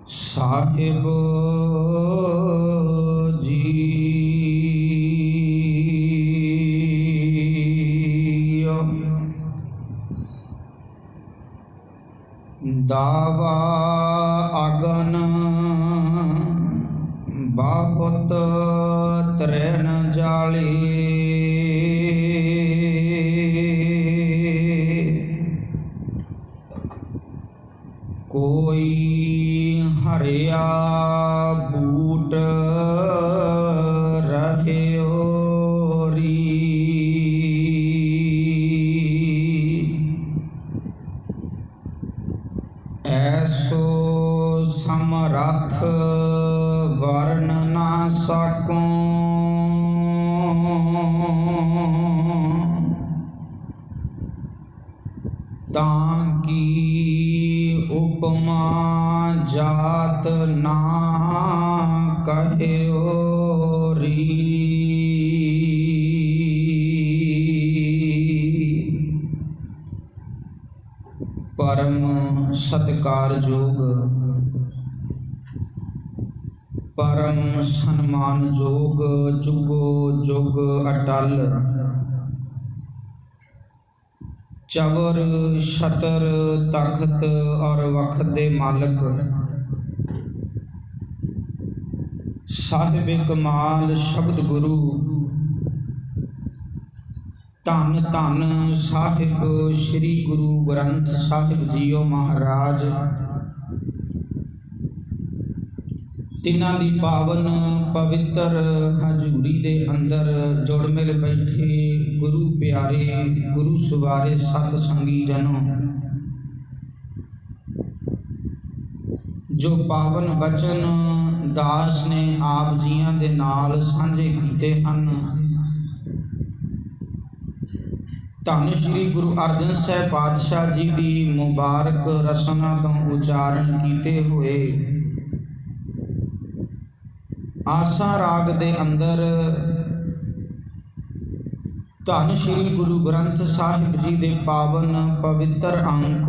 साहिब जी दावा अगन बहुत तृण जाले कोई हरिया बूट रहे री ऐसो समरथ वर्ण ना सकूं ताकि उपमा जात ना कहो री। परम सत्कारयोग परम सन्मानयोग जुगो जुग अटल चवर छतर तख्त और वक्त दे मालक साहिब कमाल शब्द गुरु धन धन साहिब श्री गुरु ग्रंथ साहिब जीओ महाराज तिन्हां दी पावन पवित्र हजूरी दे अंदर जुड़ मिल बैठे गुरु प्यारे गुरु सवारे सत संगी जनों, जो पावन बचन दास ने आप जियां दे नाल सांझे कीते हन। धन श्री गुरु अर्जन साहिब पातशाह जी दी मुबारक रसना तो उचारण कीते हुए आसा राग दे अंदर धन श्री गुरु ग्रंथ साहिब जी दे पावन पवित्र अंक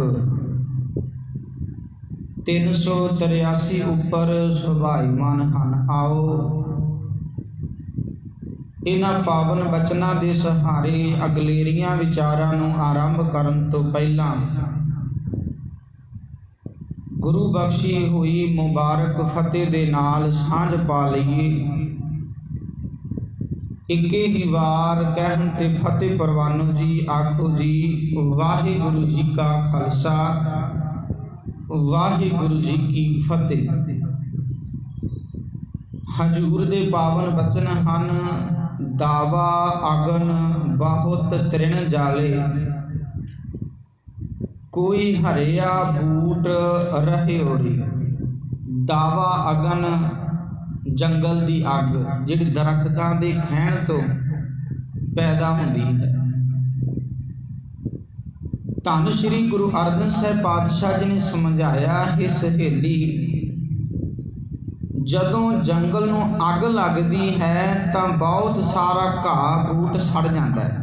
383 उपर सुभाईमान हन। आओ इन्हां पावन बचनां दे सहारे अगलेरियां विचारां नूं आरंभ करन तो पहलां गुरु बख्शी हुई मुबारक फतेह दे नाल सांझ पा लईए। इक्के ही वार कहन ते फतेह परवानो जी आखो जी वाहिगुरु जी का खालसा वाहिगुरु जी की फतेह। हजूर दे पावन बचन हन दावा अगन बहुत तृण जाले कोई हरिया बूट रहे री। दावा अगन जंगल दी अग जिहड़ी दरख्तां दे खैण तो पैदा हुंदी है। धन श्री गुरु अर्जन साहिब पातशाह जी ने समझाया है सहेली जदों जंगल नूं अग लगदी है तां बहुत सारा घाह बूट सड़ जांदा है।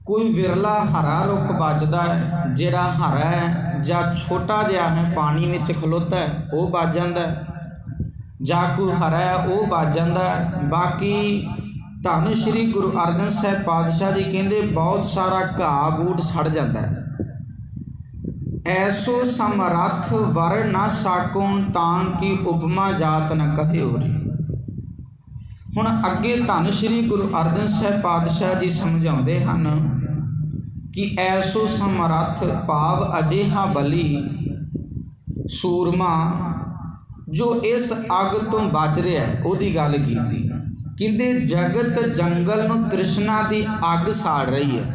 कोई विरला हरा रुख बचदा है जिहड़ा हरा है जां छोटा जिहा है पानी विच खलोता है वह बच जांदा है जां कोई हरा है वह बच जांदा है। बाकी धन श्री गुरु अर्जन साहिब पातशाह जी कहंदे बहुत सारा घाह बूट सड़ जांदा है। ऐसो समरथ वर न साकों तां कि उपमा जात न कहे होरी। हुण अगे धन श्री गुरु अर्जन साहिब पातशाह जी समझाउंदे हन कि ऐसो समरथ भाव अजिहा बली सूरमा जो इस अग तो बच रहा है उहदी गल कीती। कहंदे जगत जंगल नूं तृष्णा दी अग साड़ रही है।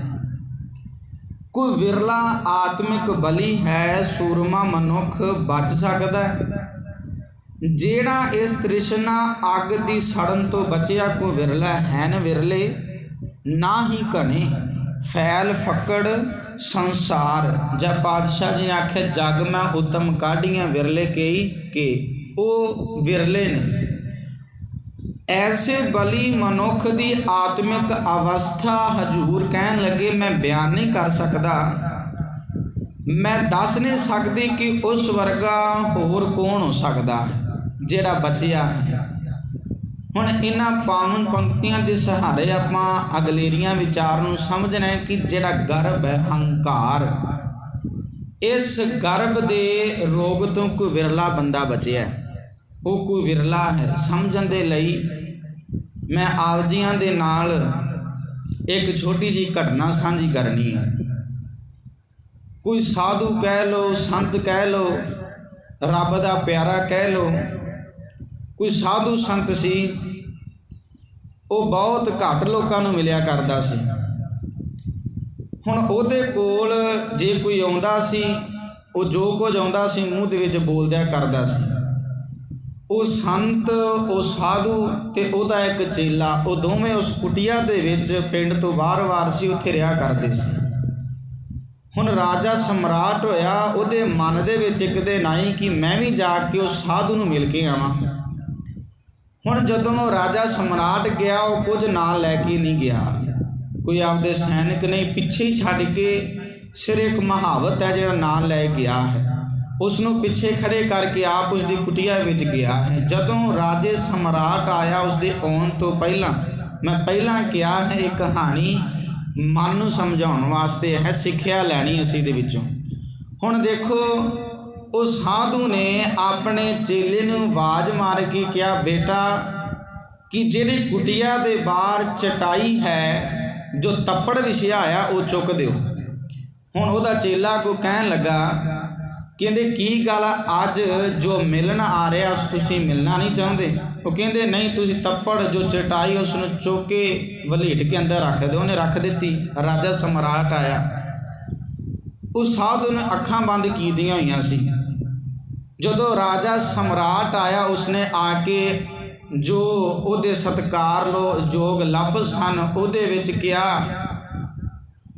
कोई विरला आत्मिक बली है सूरमा मनुख बच सकदा है। जेड़ा इस तृष्णा अग दी सड़न तो बचिया कोई विरला है न विरले ना ही घने फैल फकड़ संसार। जब पातशाह जी ने आख्या जग मैं उत्तम काढ़ियां विरले कई के ओ विरले ने ऐसे बली मनुख की आत्मिक अवस्था हजूर कहन लगे मैं बयान नहीं कर सकता, मैं दस नहीं सकती कि उस वर्गा होर कौन हो सकता जिहड़ा बचिया है। हुण इन्हां पावन पंक्तियां के सहारे आपां अगलेरियां विचार नूं समझना है कि जिहड़ा गर्भ है हंकार, इस गर्भ के रोग तो कोई विरला बंदा बचिया, वो कोई विरला है। समझण दे लई मैं आप जियां दे नाल एक छोटी जी घटना साझी करनी है। कोई साधु कह लो, संत कह लो, रब दा प्यारा कह लो, कोई साधु संत सी, वो बहुत घट लोगों नूं मिलिया करदा सी। हुण उहदे कोल जे कोई आउंदा सी, वो जो कुछ आउंदा सी मूँह दे विच बोलदिया करदा सी। वो संत, वो साधु ते उहदा एक चेला, वो दोवें उस कुटिया दे विच पिंड तो बाहर सी, उत्थे रहा करदे सी। हुण राजा सम्राट होया, उहदे मन दे विच एक दिन आई कि मैं भी जाके उस साधु नूं मिल के आवां। हुण जदों राजा सम्राट गया, वो कुछ नाल लैके नहीं गया, कोई आपदे सैनिक नहीं, पिछे ही छड्ड के सिर एक महावत है जिहड़ा नाल लै गया है, उसनों पिछे खड़े करके आप उसकी कुटिया विच गया है। जदों राजे सम्राट आया, उसके आउण तो पहला मैं पहला कहा है एक कहानी मन नूं समझाउण वास्ते है, सिक्ख्या लैनी असीं दे विचों। हुण देखो, उस साधु ने अपने चेले नूं आवाज़ मार के कहा, बेटा कि जिहड़ी कुटिया दे बाहर चटाई है जो तप्पड़ विछिया आया वो चुक दिओ। हुण उहदा चेला को कहन लगा, कहंदे की गल अज जो मिलन आ रहा उस तुसीं मिलना नहीं चाहुंदे? वो कहंदे नहीं, तुसीं तप्पड़ जो चटाई उसनूं चुक के वलीट के अंदर रख दो। उन्हें रख दी। राजा सम्राट आया, उस साधु ने अखां बंद कीतियां होईयां सी। जदों राजा सम्राट आया, उसने आके जो उहदे सत्कार योग लफ्ज़ सन उहदे विच कहा,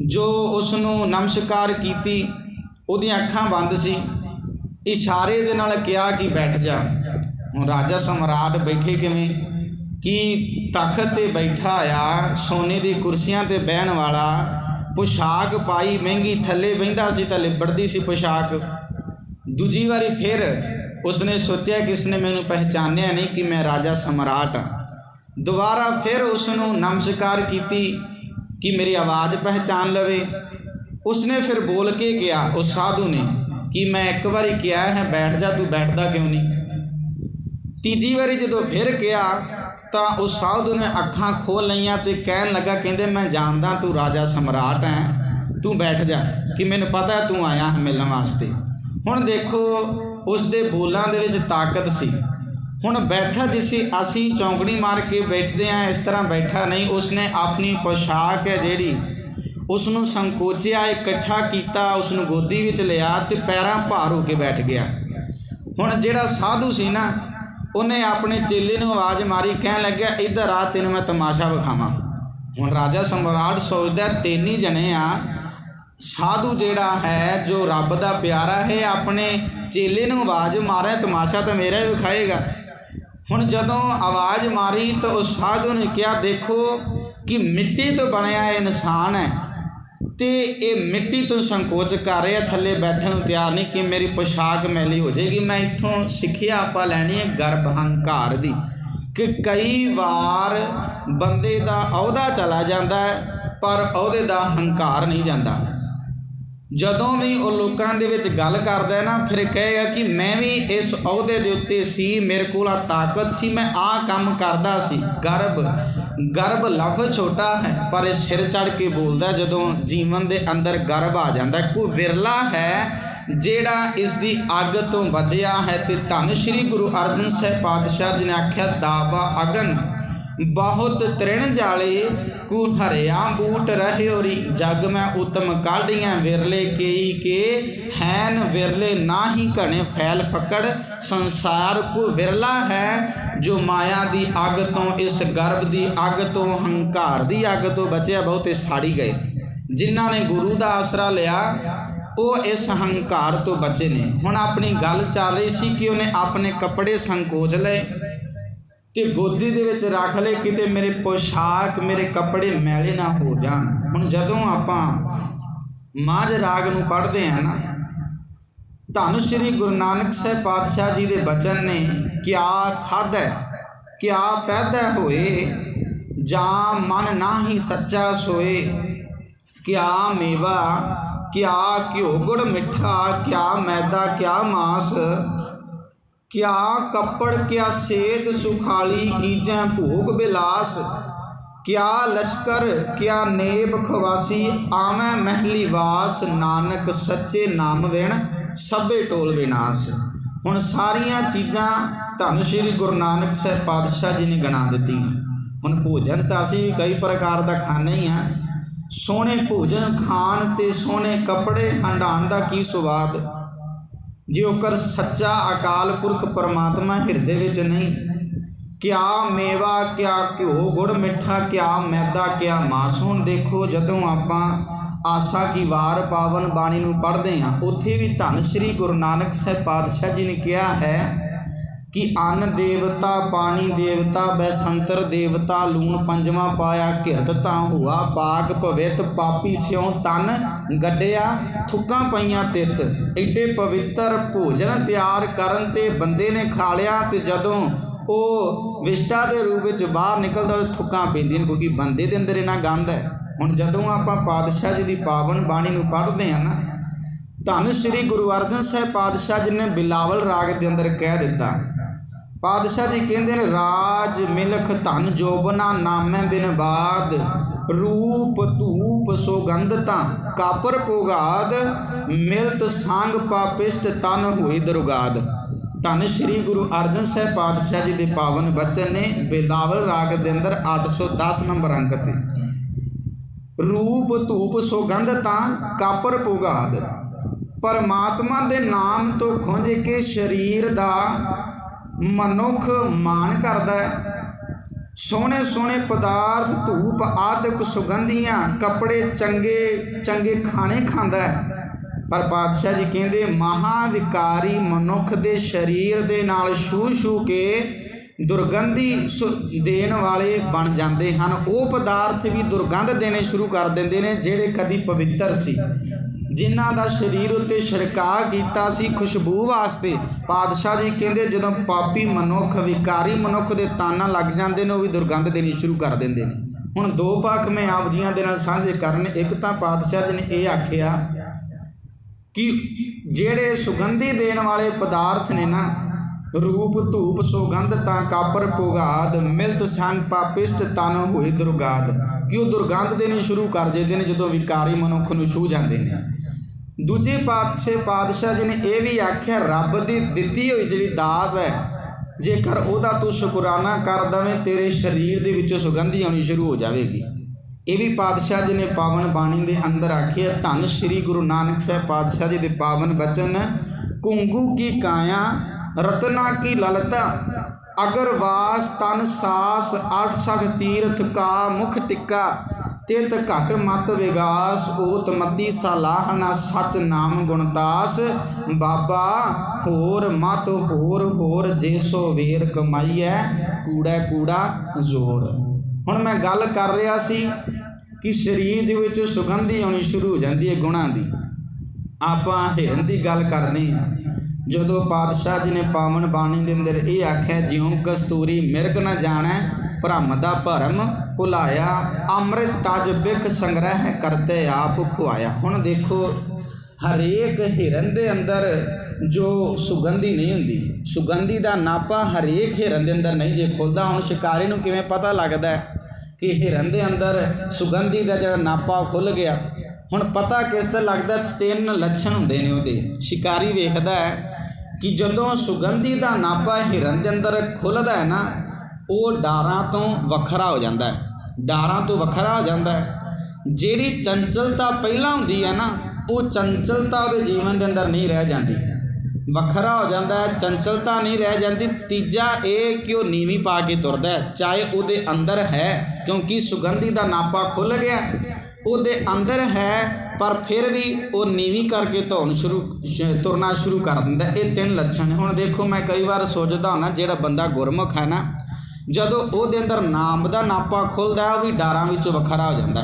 जो उसनूं नमस्कार कीती, उहदियां अखां बंद सी, इशारे दे नाल कहा कि बैठ जा। हुण राजा सम्राट बैठे किवें कि तख्त ते बैठा आ, सोने दी कुर्सियां ते बहन वाला, पोशाक पाई महंगी, थले बहिंदा सी तां लिबड़दी सी पोशाक। दूजी वारी फिर उसने सोचा कि इसने मैनू पहचानिया नहीं कि मैं राजा सम्राट हाँ। दोबारा फिर उसनों नमस्कार कीती कि मेरी आवाज़ पहचान लवे। उसने फिर बोल के कहा, उस साधु ने, कि मैं एक बारी किया है बैठ जा, तू बैठदा क्यों नहीं? तीजी बारी जो फिर कहा तो उस साधु ने अखां खोल लईयां ते कहन लगा, कहंदे मैं जानदा तू राजा सम्राट है, तू बैठ जा कि मैनू पता है तू आया है मिलण वास्ते। हुण देखो, उसके बोलों के ताकत सी। हुण बैठा जिसी असी चौंकड़ी मार के बैठते हैं, इस तरह बैठा नहीं। उसने अपनी पोशाक है जिहड़ी उसनूं संकोचिया, इकट्ठा किया, उसनूं गोदी विच लिया ते पैरां भार हो के बैठ गया। हुण जिहड़ा साधु सी ना, उन्हें अपने चेले नूं आवाज़ मारी, कहन लग्या इधर आ, तेनूं मैं तमाशा विखावां। हुण राजा सम्राट सोचदा तीन ही जने आ, साधु जिहड़ा है जो रब दा प्यारा है अपने चेले नूं आवाज़ मारे, तमाशा तो मेरा ही विखाएगा। हुण जदों आवाज़ मारी तो उस साधु ने कहा, देखो कि मिट्टी तो बनया इंसान है ते ये मिट्टी तो संकोच कर रहा, थले बैठण नूं तैयार नहीं कि मेरी पोशाक मैली हो जाएगी। मैं इत्थों सिੱਖਿਆ आपां लैनी है गर्भ हंकार दी, कि कई बार बंदे दा अहुदा चला जाता है पर अहुदे दा हंकार नहीं जाता। जदों भी वो लोगों के विच गल करदा है ना, फिर कहेगा कि मैं भी इस अहुदे दे उत्ते सी, मेरे कोल ताकत सी, मैं आ काम करदा सी। गर्भ लफ्ज़ छोटा है पर सिर चढ़ के बोलदा। जदों जीवन दे अंदर गर्भ आ जाता है, कोई विरला है जेड़ा इसकी अग तो बचिया है। तो धन श्री गुरु अर्जन साहिब पातशाह जी ने आख्या, दावा अगन बहुत तृण जाले कु हरिया बूट रहे ओरी, जग में उत्तम काढ़ियाँ विरले केई के हैन विरले ना ही घने फैल फकड़। संसार को विरला है जो माया दी अग तो, इस गर्भ दी अग तो, हंकार दी अग तो बचे, बहुते साड़ी गए। जिन्हों ने गुरु का आसरा लिया वो इस हंकार तो बचे ने। हुण अपनी गल चल रही सी कि उन्हें अपने कपड़े संकोच लए, ਤੇ ਗੋਦੀ ਦੇ ਵਿੱਚ ਰੱਖ ਲਏ, ਕਿਤੇ ਮੇਰੇ ਪੋਸ਼ਾਕ ਮੇਰੇ ਕੱਪੜੇ ਮੈਲੇ ਨਾ ਹੋ ਜਾਣ। ਹੁਣ ਜਦੋਂ ਆਪਾਂ ਮਾਝ ਰਾਗ ਨੂੰ ਪੜ੍ਹਦੇ ਹਾਂ ਨਾ, ਧੰਨ ਸ਼੍ਰੀ ਗੁਰੂ ਨਾਨਕ ਸਾਹਿਬ ਪਾਤਸ਼ਾਹ ਜੀ ਦੇ ਬਚਨ ਨੇ, ਕਿਆ ਖਾਧੈ ਕਿਆ ਪੈਦਾ ਹੋਏ, ਜਾਂ ਮਨ ਨਾਹੀ ਸੱਚਾ ਸੋਏ, ਕਿਆ ਮੇਵਾ ਕਿਆ ਘਿਓ ਗੁੜ ਮਿੱਠਾ, ਕਿਆ ਮੈਦਾ ਕਿਆ ਮਾਸ, ਕਿਆ ਕੱਪੜ ਕਿਆ ਸੇਧ ਸੁਖਾਲੀ, ਕੀਜੈ ਭੋਗ ਬਿਲਾਸ, ਕਿਆ ਲਸ਼ਕਰ ਕਿਆ ਨੇਬ ਖਵਾਸੀ, ਆਵੈ ਮਹਿਲੀ ਵਾਸ, ਨਾਨਕ ਸੱਚੇ ਨਾਮ ਵਿਣ ਸਭੇ ਟੋਲ ਵਿਨਾਸ਼। ਹੁਣ ਸਾਰੀਆਂ ਚੀਜ਼ਾਂ ਧੰਨ ਸ਼੍ਰੀ ਗੁਰੂ ਨਾਨਕ ਸਾਹਿਬ ਪਾਤਸ਼ਾਹ ਜੀ ਨੇ ਗਿਣਾ ਦਿੱਤੀਆਂ। ਹੁਣ ਭੋਜਨ ਤਾਂ ਅਸੀਂ ਕਈ ਪ੍ਰਕਾਰ ਦਾ ਖਾਂਦੇ ਹੀ ਹਾਂ, ਸੋਹਣੇ ਭੋਜਨ ਖਾਣ ਤੇ ਸੋਹਣੇ ਕੱਪੜੇ ਹੰਡਾਉਣ ਦਾ ਕੀ ਸਵਾਦ, ਜੇਕਰ ਸੱਚਾ ਅਕਾਲ ਪੁਰਖ ਪਰਮਾਤਮਾ ਹਿਰਦੇ ਵਿੱਚ ਨਹੀਂ। ਕਿਆ ਮੇਵਾ ਕਿਆ ਘਿਓ ਗੁੜ ਮਿੱਠਾ, ਕਿਆ ਮੈਦਾ ਕਿਆ ਮਾਸ। ਹੁਣ ਦੇਖੋ, ਜਦੋਂ ਆਪਾਂ ਆਸਾ ਕੀ ਵਾਰ ਪਾਵਨ ਬਾਣੀ ਨੂੰ ਪੜ੍ਹਦੇ ਹਾਂ, ਉੱਥੇ ਵੀ ਧੰਨ ਸ਼੍ਰੀ ਗੁਰੂ ਨਾਨਕ ਸਾਹਿਬ ਪਾਤਸ਼ਾਹ ਜੀ ਨੇ ਕਿਹਾ ਹੈ ਕਿ ਅੰਨ ਦੇਵਤਾ ਪਾਣੀ ਦੇਵਤਾ ਬੈਸੰਤਰ ਦੇਵਤਾ, ਲੂਣ ਪੰਜਵਾਂ ਪਾਇਆ ਘਿਰਤ ਤਾਂ ਹੋਆ ਪਾਕ, ਭਵਿੱਤ ਪਾਪੀ ਸਿਉ ਤਨ ਗੱਡਿਆ, ਥੁੱਕਾਂ ਪਈਆਂ ਤਿੱਤ। ਐਡੇ ਪਵਿੱਤਰ ਭੋਜਨ ਤਿਆਰ ਕਰਨ ਤੇ ਬੰਦੇ ਨੇ ਖਾ ਲਿਆ, ਤੇ ਜਦੋਂ ਉਹ ਵਿਸ਼ਟਾ ਦੇ ਰੂਪ ਵਿੱਚ ਬਾਹਰ ਨਿਕਲਦਾ ਥੁੱਕਾਂ ਪੈਂਦੀਆਂ ਨੇ, ਕਿਉਂਕਿ ਬੰਦੇ ਦੇ ਅੰਦਰ ਇੰਨਾ ਗੰਦ ਹੈ। ਹੁਣ ਜਦੋਂ ਆਪਾਂ ਪਾਤਸ਼ਾਹ ਜੀ ਦੀ ਪਾਵਨ ਬਾਣੀ ਨੂੰ ਪੜ੍ਹਦੇ ਹਾਂ ਨਾ, ਧੰਨ ਸ਼੍ਰੀ ਗੁਰੂ ਅਰਜਨ ਸਾਹਿਬ ਪਾਤਸ਼ਾਹ ਜੀ ਨੇ ਬਿਲਾਵਲ ਰਾਗ ਦੇ ਅੰਦਰ ਕਹਿ ਦਿੱਤਾ। ਪਾਤਸ਼ਾਹ ਜੀ ਕਹਿੰਦੇ ਨੇ, ਰਾਜ ਮਿਲਖ ਧਨ ਜੋਬਨਾ ਨਾਮੈ ਬਿਨ ਬਾਦ, ਰੂਪ ਧੂਪ ਸੋਗੰਧਤਾ ਕਾਪਰ ਪੋਗਾਦ, ਮਿਲਤ ਸੰਗ ਪਾਪਿਸ਼ਟ ਤਨ ਹੋਈ ਦਰੁਗਾਦ। ਧੰਨ ਸ਼੍ਰੀ ਗੁਰੂ ਅਰਜਨ ਸਾਹਿਬ ਪਾਤਸ਼ਾਹ ਜੀ ਦੇ ਪਾਵਨ ਬਚਨ ਨੇ ਬਿਲਾਵਲ ਰਾਗ ਦੇ ਅੰਦਰ 810 ਨੰਬਰ ਅੰਕ ਤੇ, ਰੂਪ ਧੂਪ ਸੁਗੰਧਤਾ ਕਾਪਰ ਪੁਗਾਦ। ਪਰਮਾਤਮਾ ਦੇ ਨਾਮ ਤੋਂ ਖੁੰਝ ਕੇ ਸਰੀਰ ਦਾ ਮਨੁੱਖ ਮਾਣ ਕਰਦਾ ਹੈ। ਸੋਹਣੇ ਸੋਹਣੇ ਪਦਾਰਥ ਧੂਪ ਆਦਿਕ ਸੁਗੰਧੀਆਂ ਕੱਪੜੇ ਚੰਗੇ ਚੰਗੇ ਖਾਣੇ ਖਾਂਦਾ ਹੈ। ਪਰ ਪਾਤਸ਼ਾਹ ਜੀ ਕਹਿੰਦੇ, ਮਹਾਵਿਕਾਰੀ ਮਨੁੱਖ ਦੇ ਸਰੀਰ ਦੇ ਨਾਲ ਛੂ ਛੂ ਕੇ ਦੁਰਗੰਧੀ ਦੇਣ ਵਾਲੇ ਬਣ ਜਾਂਦੇ ਹਨ। ਉਹ ਪਦਾਰਥ ਵੀ ਦੁਰਗੰਧ ਦੇਣੇ ਸ਼ੁਰੂ ਕਰ ਦਿੰਦੇ ਨੇ ਜਿਹੜੇ ਕਦੀ ਪਵਿੱਤਰ ਸੀ, ਜਿਨ੍ਹਾਂ ਦਾ ਸਰੀਰ ਉੱਤੇ ਛਿੜਕਾਅ ਕੀਤਾ ਸੀ ਖੁਸ਼ਬੂ ਵਾਸਤੇ। ਪਾਤਸ਼ਾਹ ਜੀ ਕਹਿੰਦੇ, ਜਦੋਂ ਪਾਪੀ ਮਨੁੱਖ ਵਿਕਾਰੀ ਮਨੁੱਖ ਦੇ ਤਾਨਾਂ ਲੱਗ ਜਾਂਦੇ ਨੇ, ਉਹ ਵੀ ਦੁਰਗੰਧ ਦੇਣੀ ਸ਼ੁਰੂ ਕਰ ਦਿੰਦੇ ਨੇ। ਹੁਣ ਦੋ ਪੱਖ ਮੈਂ ਆਪ ਜੀਆਂ ਦੇ ਨਾਲ ਸਾਂਝੇ ਕਰਨ। ਇੱਕ ਤਾਂ ਪਾਤਸ਼ਾਹ ਜੀ ਨੇ ਇਹ ਆਖਿਆ ਕਿ ਜਿਹੜੇ ਸੁਗੰਧੀ ਦੇਣ ਵਾਲੇ ਪਦਾਰਥ ਨੇ ਨਾ, ਰੂਪ ਧੂਪ ਸੁਗੰਧ ਤਾਂ ਕਾਪਰ ਪੁਗਾਦ, ਮਿਲਤ ਸੰਗ ਪਾਪਿਸ਼ਟ ਤਨ ਹੋਏ ਦੁਰਗਾਦ, ਕਿ ਉਹ ਦੁਰਗੰਧ ਦੇਣੀ ਸ਼ੁਰੂ ਕਰ ਦਿੰਦੇ ਨੇ ਜਦੋਂ ਵਿਕਾਰੀ ਮਨੁੱਖ ਨੂੰ ਛੂਹ ਜਾਂਦੇ ਨੇ। ਦੂਜੇ ਪਾਤਸ਼ਾਹ ਪਾਤਸ਼ਾਹ ਜੀ ਨੇ ਇਹ ਵੀ ਆਖਿਆ, ਰੱਬ ਦੀ ਦਿੱਤੀ ਹੋਈ ਜਿਹੜੀ ਦਾਤ ਹੈ, ਜੇਕਰ ਉਹਦਾ ਤੂੰ ਸ਼ੁਕਰਾਨਾ ਕਰ ਦਵੇਂ, ਤੇਰੇ ਸਰੀਰ ਦੇ ਵਿੱਚੋਂ ਸੁਗੰਧੀ ਆਉਣੀ ਸ਼ੁਰੂ ਹੋ ਜਾਵੇਗੀ। ਇਹ ਵੀ ਪਾਤਸ਼ਾਹ ਜੀ ਨੇ ਪਾਵਨ ਬਾਣੀ ਦੇ ਅੰਦਰ ਆਖਿਆ। ਧੰਨ ਸ਼੍ਰੀ ਗੁਰੂ ਨਾਨਕ ਸਾਹਿਬ ਪਾਤਸ਼ਾਹ ਜੀ ਦੇ ਪਾਵਨ ਬਚਨ, ਘੁੰਗੂ ਕੀ ਕਾਇਆ ਰਤਨਾ ਕੀ ਲਲਤਾ, ਅਗਰਵਾਸ ਤਨ ਸਾਸ 68 ਤੀਰਥ ਕਾ ਮੁਖ ਟਿੱਕਾ, ਤਿਤ ਘਟ ਮਤ ਵਿਗਾਸ, ਓਤ ਮਤੀ ਸਲਾਹਨਾ ਸਚ ਨਾਮ ਗੁਣਦਾਸ, ਬਾਬਾ ਹੋਰ ਮਤ ਹੋਰ ਹੋਰ, ਜੇ ਸੋ ਵੇਰ ਕਮਾਈਐ ਕੂੜਾ ਕੂੜਾ ਜ਼ੋਰ। ਹੁਣ ਮੈਂ ਗੱਲ ਕਰ ਰਿਹਾ ਸੀ ਕਿ ਸਰੀਰ ਦੇ ਵਿੱਚ ਸੁਗੰਧੀ ਆਉਣੀ ਸ਼ੁਰੂ ਹੋ ਜਾਂਦੀ ਹੈ ਗੁਣਾਂ ਦੀ। ਆਪਾਂ ਹਿਰਨ ਦੀ ਗੱਲ ਕਰਦੇ ਹਾਂ। ਜਦੋਂ ਪਾਤਸ਼ਾਹ ਜੀ ਨੇ ਪਾਵਨ ਬਾਣੀ ਦੇ ਅੰਦਰ ਇਹ ਆਖਿਆ, ਜਿਉਂ ਕਸਤੂਰੀ ਮਿਰਗ ਨਾ ਜਾਣੈ, ਭ੍ਰਮ ਦਾ ਭਰਮ ਭੁਲਾਇਆ, ਅੰਮ੍ਰਿਤ ਤਜ ਬਿਖ ਸੰਗ੍ਰਹਿ ਕਰਤੇ ਆਪ ਖੁਆਇਆ। ਹੁਣ ਦੇਖੋ, ਹਰੇਕ ਹਿਰਨ ਦੇ ਅੰਦਰ ਜੋ ਸੁਗੰਧੀ ਨਹੀਂ ਹੁੰਦੀ, ਸੁਗੰਧੀ ਦਾ ਨਾਪਾ ਹਰੇਕ ਹਿਰਨ ਦੇ ਅੰਦਰ ਨਹੀਂ ਜੇ ਖੁੱਲ੍ਹਦਾ। ਹੁਣ ਸ਼ਿਕਾਰੀ ਨੂੰ ਕਿਵੇਂ ਪਤਾ ਲੱਗਦਾ ਕਿ ਹਿਰਨ ਦੇ ਅੰਦਰ ਸੁਗੰਧੀ ਦਾ ਜਿਹੜਾ ਨਾਪਾ ਖੁੱਲ੍ਹ ਗਿਆ? ਹੁਣ ਪਤਾ ਕਿਸ ਦਾ ਲੱਗਦਾ? 3 ਲੱਛਣ ਹੁੰਦੇ ਨੇ ਉਹਦੇ। ਸ਼ਿਕਾਰੀ ਵੇਖਦਾ ਹੈ ਕਿ ਜਦੋਂ ਸੁਗੰਧੀ ਦਾ ਨਾਪਾ ਹਿਰਨ ਦੇ ਅੰਦਰ ਖੁੱਲ੍ਹਦਾ ਹੈ ਨਾ, ਉਹ ਡਾਰਾਂ ਤੋਂ ਵੱਖਰਾ ਹੋ ਜਾਂਦਾ ਹੈ, ਡਾਰਾਂ ਤੋਂ ਵੱਖਰਾ ਹੋ ਜਾਂਦਾ ਹੈ। ਜਿਹੜੀ ਚੰਚਲਤਾ ਪਹਿਲਾਂ ਹੁੰਦੀ ਹੈ ਨਾ, ਉਹ ਚੰਚਲਤਾ ਉਹਦੇ ਜੀਵਨ ਦੇ ਅੰਦਰ ਨਹੀਂ ਰਹਿ ਜਾਂਦੀ, ਵੱਖਰਾ ਹੋ ਜਾਂਦਾ ਹੈ, ਚੰਚਲਤਾ ਨਹੀਂ ਰਹਿ ਜਾਂਦੀ। ਤੀਜਾ ਇਹ ਕਿ ਉਹ ਨੀਵੀਂ ਪਾ ਕੇ ਤੁਰਦਾ ਹੈ, ਚਾਹੇ ਉਹਦੇ ਅੰਦਰ ਹੈ, ਕਿਉਂਕਿ ਸੁਗੰਧੀ ਦਾ ਨਾਪਾ ਖੁੱਲ੍ਹ ਗਿਆ, ਉਹਦੇ ਅੰਦਰ ਹੈ, ਪਰ ਫਿਰ ਵੀ ਉਹ ਨੀਵੀਂ ਕਰਕੇ ਤੁਰਨਾ ਸ਼ੁਰੂ ਕਰ ਦਿੰਦਾ। ਇਹ 3 ਲੱਛਣ। ਹੁਣ ਦੇਖੋ, ਮੈਂ ਕਈ ਵਾਰ ਸੋਚਦਾ ਹੁੰਦਾ, ਜਿਹੜਾ ਬੰਦਾ ਗੁਰਮੁਖ ਹੈ ਨਾ, ਜਦੋਂ ਉਹਦੇ ਅੰਦਰ ਨਾਮ ਦਾ ਨਾਪਾ ਖੁੱਲ੍ਹਦਾ ਉਹ ਵੀ ਡਾਰਾਂ ਵਿੱਚੋਂ ਵੱਖਰਾ ਹੋ ਜਾਂਦਾ।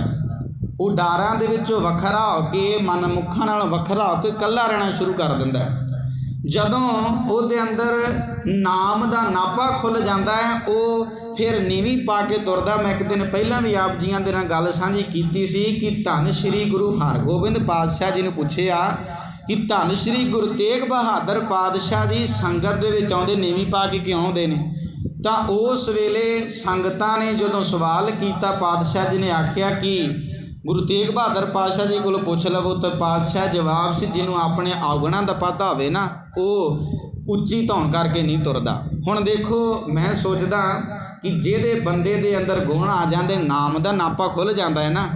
ਉਹ ਡਾਰਾਂ ਦੇ ਵਿੱਚੋਂ ਵੱਖਰਾ ਹੋ ਕੇ ਮਨਮੁੱਖਾਂ ਨਾਲ ਵੱਖਰਾ ਹੋ ਕੇ ਇਕੱਲਾ ਰਹਿਣਾ ਸ਼ੁਰੂ ਕਰ ਦਿੰਦਾ। ਜਦੋਂ ਉਹਦੇ ਅੰਦਰ ਨਾਮ ਦਾ ਨਾਪਾ ਖੁੱਲ੍ਹ ਜਾਂਦਾ ਹੈ ਉਹ ਫਿਰ ਨੀਵੀਂ ਪਾ ਕੇ ਤੁਰਦਾ। ਮੈਂ ਇੱਕ ਦਿਨ ਪਹਿਲਾਂ ਵੀ ਆਪ ਜੀਆਂ ਦੇ ਨਾਲ ਗੱਲ ਸਾਂਝੀ ਕੀਤੀ ਸੀ ਕਿ ਧੰਨ ਸ਼੍ਰੀ ਗੁਰੂ ਹਰਗੋਬਿੰਦ ਪਾਤਸ਼ਾਹ ਜੀ ਨੂੰ ਪੁੱਛਿਆ ਕਿ ਧੰਨ ਸ਼੍ਰੀ ਗੁਰੂ ਤੇਗ ਬਹਾਦਰ ਪਾਤਸ਼ਾਹ ਜੀ ਸੰਗਤ ਦੇ ਵਿੱਚ ਆਉਂਦੇ ਨੀਵੀਂ ਪਾ ਕੇ ਕਿਉਂ ਆਉਂਦੇ ਨੇ? ਤਾਂ ਉਸ ਵੇਲੇ ਸੰਗਤਾਂ ਨੇ ਜਦੋਂ ਸਵਾਲ ਕੀਤਾ ਪਾਤਸ਼ਾਹ ਜੀ ਨੇ ਆਖਿਆ ਕਿ ਗੁਰੂ ਤੇਗ ਬਹਾਦਰ ਪਾਤਸ਼ਾਹ ਜੀ ਕੋਲ ਪੁੱਛ ਲਵੋ। ਤਾਂ ਪਾਤਸ਼ਾਹ ਜਵਾਬ ਸੀ ਜਿਹਨੂੰ ਆਪਣੇ ਔਗਣਾਂ ਦਾ ਪਤਾ ਹੋਵੇ ਨਾ ਉਹ ਉੱਚੀ ਧੌਣ ਕਰਕੇ ਨਹੀਂ ਤੁਰਦਾ। ਹੁਣ ਦੇਖੋ ਮੈਂ ਸੋਚਦਾ ਕਿ ਜਿਹਦੇ ਬੰਦੇ ਦੇ ਅੰਦਰ ਗੁਣ ਆ ਜਾਂਦੇ ਨਾਮ ਦਾ ਨਾਪਾ ਖੁੱਲ੍ਹ ਜਾਂਦਾ ਹੈ ਨਾ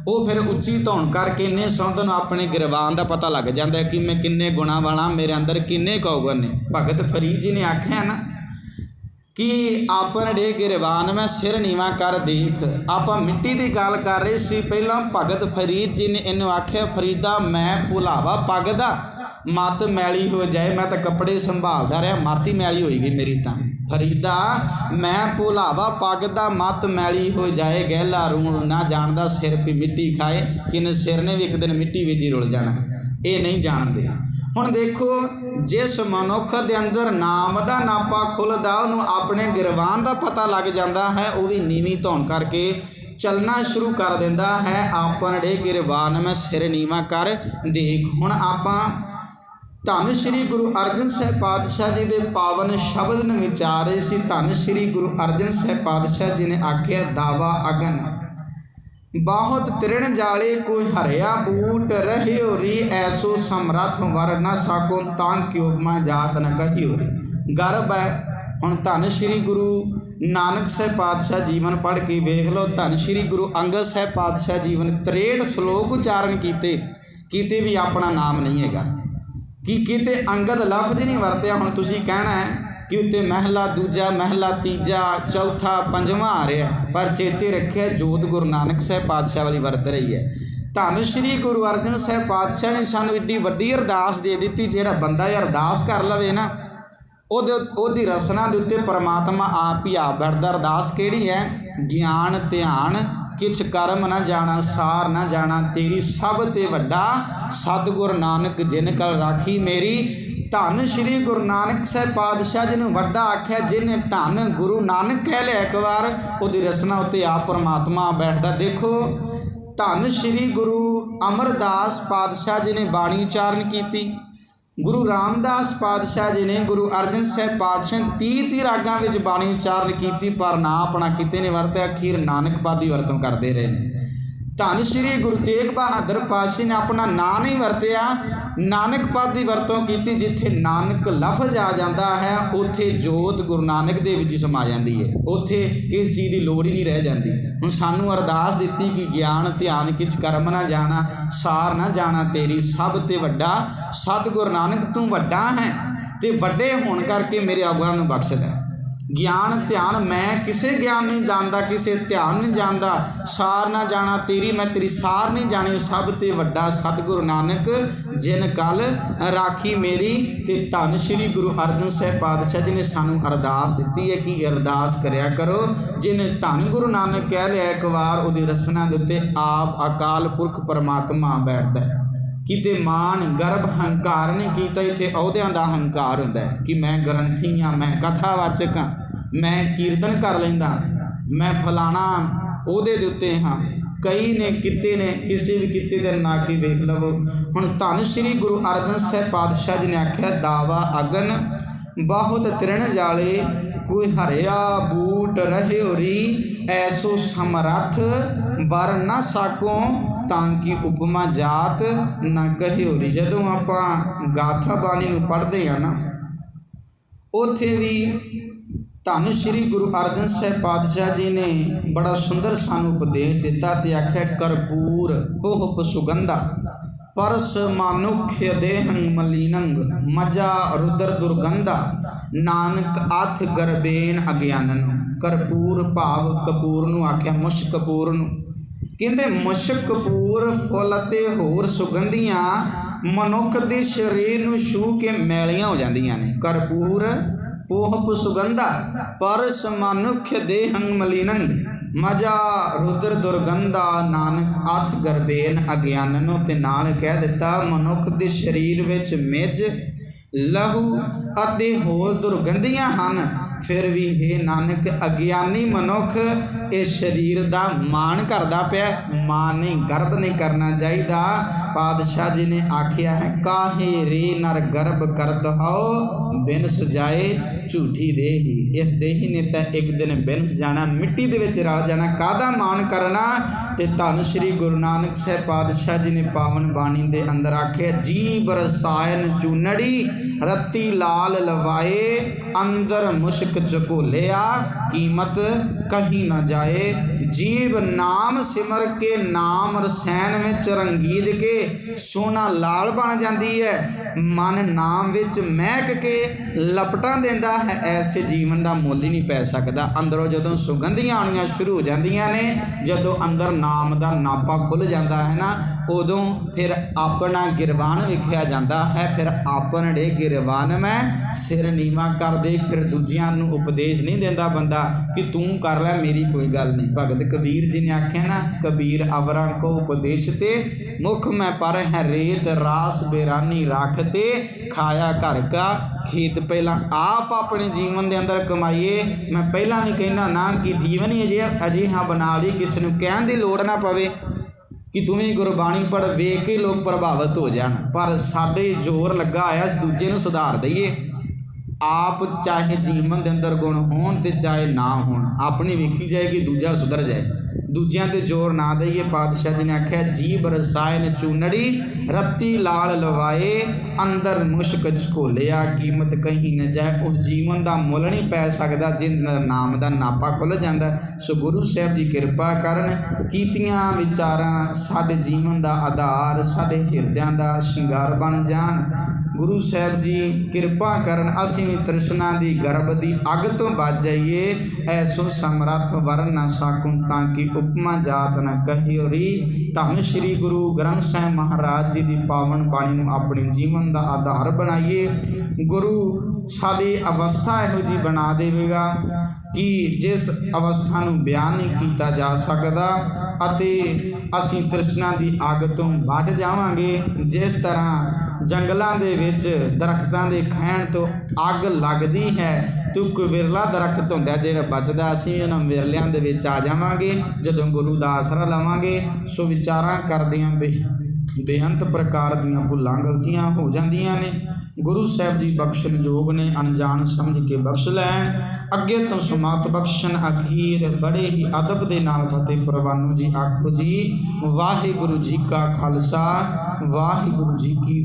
ਉਹ ਫਿਰ ਉੱਚੀ ਧੌਣ ਕਰਕੇ ਇੰਨੇ ਸੌਂਦ ਨੂੰ ਆਪਣੇ ਗਿਰਵਾਨ ਦਾ ਪਤਾ ਲੱਗ ਜਾਂਦਾ ਕਿ ਮੈਂ ਕਿੰਨੇ ਗੁਣਾਂ ਵਾਲਾ, ਮੇਰੇ ਅੰਦਰ ਕਿੰਨੇ ਔਗਣ ਨੇ। ਭਗਤ ਫਰੀਦ ਜੀ ਨੇ ਆਖਿਆ ਨਾ ਕਿ ਆਪਣੇ ਗਿਰਵਾਨ ਮੈਂ ਸਿਰ ਨੀਵਾਂ ਕਰ ਦੇਖ। ਆਪਾਂ ਮਿੱਟੀ ਦੀ ਗੱਲ ਕਰ ਰਹੇ ਸੀ ਪਹਿਲਾਂ। ਭਗਤ ਫਰੀਦ ਜੀ ਨੇ ਇਹਨੂੰ ਆਖਿਆ ਫਰੀਦਾ ਮੈਂ ਭੁਲਾਵਾ ਪੱਗ ਦਾ ਮੱਤ ਮੈਲੀ ਹੋ ਜਾਏ। ਮੈਂ ਤਾਂ ਕੱਪੜੇ ਸੰਭਾਲਦਾ ਰਿਹਾ, ਮੱਤ ਹੀ ਮੈਲੀ ਹੋਈ ਗਈ ਮੇਰੀ। ਤਾਂ ਫਰੀਦਾ ਮੈਂ ਭੁਲਾਵਾ ਪੱਗ ਦਾ ਮੱਤ ਮੈਲੀ ਹੋ ਜਾਏ। ਗਹਿਲਾ ਰੂਣ ਨਾ ਜਾਣਦਾ ਸਿਰ ਪੀ ਮਿੱਟੀ ਖਾਏ। ਕਿਨ ਸਿਰ ਨੇ ਵੀ ਇੱਕ ਦਿਨ ਮਿੱਟੀ ਵਿੱਚ ਹੀ ਰੁਲ ਜਾਣਾ, ਇਹ ਨਹੀਂ ਜਾਣਦੇ। ਹੁਣ ਦੇਖੋ ਜਿਸ ਮਨੁੱਖ ਦੇ ਅੰਦਰ ਨਾਮ ਦਾ ਨਾਪਾ ਖੁੱਲ੍ਹਦਾ ਉਹਨੂੰ ਆਪਣੇ ਗਿਰਵਾਨ ਦਾ ਪਤਾ ਲੱਗ ਜਾਂਦਾ ਹੈ। ਉਹ ਵੀ ਨੀਵੀਂ ਧੌਣ ਕਰਕੇ ਚੱਲਣਾ ਸ਼ੁਰੂ ਕਰ ਦਿੰਦਾ ਹੈ। ਆਪਣੇ ਗਿਰਵਾਨ ਮੈਂ ਸਿਰ ਨੀਵਾਂ ਕਰ ਦੇਖ। ਹੁਣ ਆਪਾਂ ਧੰਨ ਸ਼੍ਰੀ ਗੁਰੂ ਅਰਜਨ ਸਾਹਿਬ ਪਾਤਸ਼ਾਹ ਜੀ ਦੇ ਪਾਵਨ ਸ਼ਬਦ ਨੂੰ ਵਿਚਾਰ ਰਹੇ ਸੀ। ਧੰਨ ਸ਼੍ਰੀ ਗੁਰੂ ਅਰਜਨ ਸਾਹਿਬ ਪਾਤਸ਼ਾਹ ਜੀ ਨੇ ਆਖਿਆ ਦਾਵਾ ਅਗਨ ਬਹੁਤ ਤ੍ਰਿਣ ਜਾਲੇ ਕੋਈ ਹਰਿਆ ਬੂਟ ਰਹਿਓ ਰੀ ਐਸੋ ਸਮਰੱਥ ਵਰ ਨਾ ਸਾਕੋ ਤਾਂ ਕਿਉ ਮੈਂ ਜਾਤ ਨ ਕਹੀਓ ਰੀ। ਗਰਭ ਹੈ। ਹੁਣ ਧੰਨ ਸ਼੍ਰੀ ਗੁਰੂ ਨਾਨਕ ਸਾਹਿਬ ਪਾਤਸ਼ਾਹ ਜੀਵਨ ਪੜ੍ਹ ਕੇ ਵੇਖ ਲਓ। ਧੰਨ ਸ਼੍ਰੀ ਗੁਰੂ ਅੰਗਦ ਸਾਹਿਬ ਪਾਤਸ਼ਾਹ ਜੀਵਨ 63 ਸ਼ਲੋਕ ਉਚਾਰਨ ਕੀਤੇ, ਕਿਤੇ ਵੀ ਆਪਣਾ ਨਾਮ ਨਹੀਂ ਹੈਗਾ ਕਿ ਕਿਤੇ ਅੰਗਦ ਲਫ਼ਜ਼ ਨਹੀਂ ਵਰਤਿਆ। ਹੁਣ ਤੁਸੀਂ ਕਹਿਣਾ ਹੈ ਕਿ ਉੱਤੇ ਮਹਿਲਾ ਦੂਜਾ, ਮਹਿਲਾ ਤੀਜਾ, ਚੌਥਾ, ਪੰਜਵਾਂ ਆ ਰਿਹਾ, ਪਰ ਚੇਤੇ ਰੱਖਿਆ ਜੋਤ ਗੁਰੂ ਨਾਨਕ ਸਾਹਿਬ ਪਾਤਸ਼ਾਹ ਵਾਲੀ ਵਰਤ ਰਹੀ ਹੈ। ਧੰਨ ਸ਼੍ਰੀ ਗੁਰੂ ਅਰਜਨ ਸਾਹਿਬ ਪਾਤਸ਼ਾਹ ਨੇ ਸਾਨੂੰ ਐਡੀ ਵੱਡੀ ਅਰਦਾਸ ਦੇ ਦਿੱਤੀ। ਜਿਹੜਾ ਬੰਦਾ ਇਹ ਅਰਦਾਸ ਕਰ ਲਵੇ ਨਾ ਉਹਦੀ ਰਸਨਾ ਦੇ ਉੱਤੇ ਪਰਮਾਤਮਾ ਆਪ ਹੀ ਆ ਬੈਠਦਾ। ਅਰਦਾਸ ਕਿਹੜੀ ਹੈ? ਗਿਆਨ ਧਿਆਨ ਕਿਛ ਕਰਮ ਨਾ ਜਾਣਾ, ਸਾਰ ਨਾ ਜਾਣਾ ਤੇਰੀ ਸਭ ਤੇ ਵੱਡਾ ਸਤਿਗੁਰ ਨਾਨਕ ਜਿਨ ਕਲ ਰਾਖੀ ਮੇਰੀ। ਧੰਨ ਸ਼੍ਰੀ ਗੁਰੂ ਨਾਨਕ ਸਾਹਿਬ ਪਾਤਸ਼ਾਹ ਜੀ ਨੂੰ ਵੱਡਾ ਆਖਿਆ। ਜਿਹਨੇ ਧੰਨ ਗੁਰੂ ਨਾਨਕ ਕਹਿ ਲਿਆ ਇੱਕ ਵਾਰ ਉਹਦੀ ਰਸਨਾ ਉੱਤੇ ਆਪ ਪਰਮਾਤਮਾ ਬੈਠਦਾ। ਦੇਖੋ ਧੰਨ ਸ਼੍ਰੀ ਗੁਰੂ ਅਮਰਦਾਸ ਪਾਤਸ਼ਾਹ ਜੀ ਨੇ ਬਾਣੀ ਉਚਾਰਨ ਕੀਤੀ। ਗੁਰੂ ਰਾਮਦਾਸ ਪਾਤਸ਼ਾਹ ਜੀ ਨੇ ਗੁਰੂ ਅਰਜਨ ਸਾਹਿਬ ਪਾਤਸ਼ਾਹ 30 ਰਾਗਾਂ ਵਿੱਚ ਬਾਣੀ ਉਚਾਰਨ ਕੀਤੀ, ਪਰ ਨਾ ਆਪਣਾ ਕਿਤੇ ਨੇ ਵਰਤਿਆ। ਅਖੀਰ ਨਾਨਕ ਪਦ ਦੀ ਵਰਤੋਂ ਕਰਦੇ ਰਹੇ ਨੇ। ਧੰਨ ਸ਼੍ਰੀ ਗੁਰੂ ਤੇਗ ਬਹਾਦਰ ਪਾਤਸ਼ਾਹ ਨੇ ਆਪਣਾ ਨਾਂ ਨਹੀਂ ਵਰਤਿਆ, ਨਾਨਕ ਪਦ ਦੀ ਵਰਤੋਂ ਕੀਤੀ। ਜਿੱਥੇ ਨਾਨਕ ਲਫ਼ਜ਼ ਆ ਜਾਂਦਾ ਹੈ ਉੱਥੇ ਜੋਤ ਗੁਰੂ ਨਾਨਕ ਦੇ ਵਿੱਚ ਹੀ ਸਮਾ ਜਾਂਦੀ ਹੈ। ਉੱਥੇ ਇਸ ਚੀਜ਼ ਦੀ ਲੋੜ ਹੀ ਨਹੀਂ ਰਹਿ ਜਾਂਦੀ। ਹੁਣ ਸਾਨੂੰ ਅਰਦਾਸ ਦਿੱਤੀ ਕਿ ਗਿਆਨ ਧਿਆਨ ਕਿਛ ਕਰਮ ਨਾ ਜਾਣਾ, ਸਾਰ ਨਾ ਜਾਣਾ ਤੇਰੀ ਸਭ ਤੇ ਵੱਡਾ ਸਤਿਗੁਰ ਨਾਨਕ ਤੂੰ ਵੱਡਾ ਹੈ ਤੇ ਵੱਡੇ ਹੋਣ ਕਰਕੇ ਮੇਰੇ ਔਗਣਾਂ ਨੂੰ ਬਖਸ਼ ਲੈ। ਗਿਆਨ ਧਿਆਨ ਮੈਂ ਕਿਸੇ ਗਿਆਨ ਨਹੀਂ ਜਾਣਦਾ, ਕਿਸੇ ਧਿਆਨ ਨਹੀਂ ਜਾਣਦਾ, ਸਾਰ ਨਾ ਜਾਣਾ ਤੇਰੀ ਮੈਂ ਤੇਰੀ ਸਾਰ ਨਹੀਂ ਜਾਣੀ। ਸਭ ਤੇ ਵੱਡਾ ਸਤਿਗੁਰੂ ਨਾਨਕ ਜਿਨ ਕਲ ਰਾਖੀ ਮੇਰੀ। ਤੇ ਧੰਨ ਸ਼੍ਰੀ ਗੁਰੂ ਅਰਜਨ ਸਾਹਿਬ ਪਾਤਸ਼ਾਹ ਜੀ ਨੇ ਸਾਨੂੰ ਅਰਦਾਸ ਦਿੱਤੀ ਹੈ ਕਿ ਅਰਦਾਸ ਕਰਿਆ ਕਰੋ। ਜਿਹਨੇ ਧੰਨ ਗੁਰੂ ਨਾਨਕ ਕਹਿ ਲਿਆ ਇੱਕ ਵਾਰ ਉਹਦੀ ਰਸਨਾ ਦੇ ਉੱਤੇ ਆਪ ਅਕਾਲ ਪੁਰਖ ਪਰਮਾਤਮਾ ਬੈਠਦਾ ਹੈ। ਕਿਤੇ ਮਾਣ ਗਰਭ ਹੰਕਾਰ ਨਹੀਂ ਕੀਤਾ। ਇੱਥੇ ਅਹੁਦਿਆਂ ਦਾ ਹੰਕਾਰ ਹੁੰਦਾ ਹੈ ਕਿ ਮੈਂ ਗ੍ਰੰਥੀ ਹਾਂ, ਮੈਂ ਕਥਾਵਾਚਕ ਹਾਂ, ਮੈਂ ਕੀਰਤਨ ਕਰ ਲੈਂਦਾ, ਮੈਂ ਫਲਾਣਾ ਉਹਦੇ ਦੇ ਉੱਤੇ ਹਾਂ। ਕਈ ਨੇ ਕਿੱਤੇ ਨੇ, ਕਿਸੇ ਵੀ ਕਿੱਤੇ ਦੇ ਨਾ ਕੇ ਵੇਖ ਲਵੋ। ਹੁਣ ਧੰਨ ਸ਼੍ਰੀ ਗੁਰੂ ਅਰਜਨ ਸਾਹਿਬ ਪਾਤਸ਼ਾਹ ਜੀ ਨੇ ਆਖਿਆ ਦਾਵਾ ਅਗਨ ਬਹੁਤ ਤ੍ਰਿਣ ਜਾਲੇ ਕੋਈ ਹਰਿਆ ਬੂਟ ਰਹਿਓ ਰੀ ਐਸੋ ਸਮਰੱਥ ਵਰ ਨਾ ਸਾਕੋ ਤਾਂ ਕਿ ਉਪਮਾ ਜਾਤ ਨਾ ਕਹਿਓ ਰੀ। ਜਦੋਂ ਆਪਾਂ ਗਾਥਾ ਬਾਣੀ ਨੂੰ ਪੜ੍ਹਦੇ ਹਾਂ ਨਾ ਉੱਥੇ ਵੀ ਧੰਨ ਸ਼੍ਰੀ ਗੁਰੂ ਅਰਜਨ ਸਾਹਿਬ ਪਾਤਸ਼ਾਹ ਜੀ ਨੇ ਬੜਾ ਸੁੰਦਰ ਸਾਨੂੰ ਉਪਦੇਸ਼ ਦਿੱਤਾ ਤੇ ਆਖਿਆ ਕਰਪੂਰ ਬਹੁਪ ਸੁਗੰਧਾ ਪਰਸ ਮਾਨੁਖ ਦੇਹੰ ਮਲੀਨੰ ਮਜਾ ਰੁਦਰ ਦੁਰਗੰਧਾ ਨਾਨਕ ਅਥ ਗਰਬੇਨ ਅਗਿਆਨਨ। ਕਰਪੂਰ ਭਾਵ ਕਪੂਰ ਨੂੰ ਆਖਿਆ ਮੁਸ਼ਕ ਕਪੂਰ ਨੂੰ। ਕਹਿੰਦੇ ਮੁਸ਼ਕ ਕਪੂਰ ਫੁੱਲ ਅਤੇ ਹੋਰ ਸੁਗੰਧੀਆਂ ਮਨੁੱਖ ਦੇ ਸਰੀਰ ਨੂੰ ਛੂਹ ਕੇ ਮੈਲੀਆਂ ਹੋ ਜਾਂਦੀਆਂ ਨੇ। ਕਰਪੂਰ पोहप सुगंधा परस मनुख्य देहं मलिनं मजा रुद्र दुर्गंधा नानक अथ गर्भेन अज्ञाननो। ते नाल कह दिता मनुख दे शरीर विच मिज लहू अते होर दुर्गंधियां हन, फिर भी हे नानक अज्ञानी मनुख इस शरीर का मान करता पिया। मान नहीं, गर्भ नहीं करना चाहिए। पातशाह जी ने आखिया है काहे रे नर गर्भ करत हो बिन सुजाए झूठी देही। इस देही ने तो एक दिन बिन जाना, मिट्टी दे विच रल जाना, काहदा मान करना। ते धन श्री गुरु नानक साहब पातशाह जी ने पावन बाणी दे अंदर आखिया जी बरसायन चूनड़ी रत्ती लाल लवाए अंदर मुश्क चकोलिया कीमत कहीं न जाए। जीव नाम सिमर के नाम रसैन विच रंगीज के सोना लाल बन जाती है। मन नाम विच महक के लपटा देंदा है। ऐसे जीवन का मुल ही नहीं पै सकता। अंदरों जदों सुगंधियां आनियां शुरू हो जांदियां ने, जदों अंदर नाम का नापा खुल जाता है ना, उदों फिर अपना गिरवान विखिया जाता है। फिर अपने गिरवान में सिर नीवा कर दे, फिर दूजियां नूं उपदेश नहीं देंदा बंदा कि तू कर लै मेरी कोई गल नहीं। भगत कबीर जी ने आख्या ना कबीर अवरां को उपदेश ते मुख में पर है रेत रास बेरानी राखते खाया घर का खेत। पहला आप अपने जीवन के अंदर कमाइए। मैं पहला भी कहना ना कि जीवन ही अजिहा बना ली किसी को कहने की लोड़ ना पवे कि तू भी गुरबाणी पढ़, वेख के लोग प्रभावित हो जान। पर साडे जोर लगा आया दूजे नूं सुधार दईए। आप चाहे जीवन के अंदर गुण होण ते चाहे ना होण, अपनी वेखी जाए कि दूजा सुधर जाए। दूजियां ते जोर ना दईए। पातशाह जी ने आख्या जी बरसायन चूनड़ी रत्ती लाल लवाए अंदर मुश्क झकोलिया कीमत कहीं न जाए। उस जीवन का मुल नहीं पै सकता जिंद नाम का नापा खुल जाता। सो गुरु साहब जी किरपा करन, कीतियां विचारां साडे जीवन का आधार, साडे हिरदियां का शिंगार बन जान। गुरु साहब जी किरपा करन, असीं भी तृष्णा की गर्भ की अग तो बच जाइए। ऐसो समर्थ वरन न सकूं ताकि उपमा जात न कहियो री। धन श्री गुरु ग्रंथ साहिब महाराज जी की पावन बाणी नूं अपने जीवन का आधार बनाइए। गुरु साडी अवस्था इहो जी बना देवेगा कि जिस अवस्था नूं बयान नहीं किया जा सकता अते असीं तृष्णा की अग तो बच जावांगे। जिस तरह जंगलों के विच दरख्तां दे खैण तो अग लगती है तो कोई विरला दरख्त होंदा जिहड़ा बचदा, असीं उन्हां विरलियां दे विच आ जावांगे जदों गुरु दा आसरा लवांगे। सो विचारां करदियां बेअंत प्रकार दीयां भुलां गलतियां हो जांदियां ने। गुरु साहब जी बख्शण जोग ने, अनजान समझ के बख्श लैन। अगे तो सुमत बख्शण अखीर बड़े ही अदब दे नाल फतेह प्रवानो जी आखो जी। वाहिगुरु जी का खालसा वाहिगुरु जी की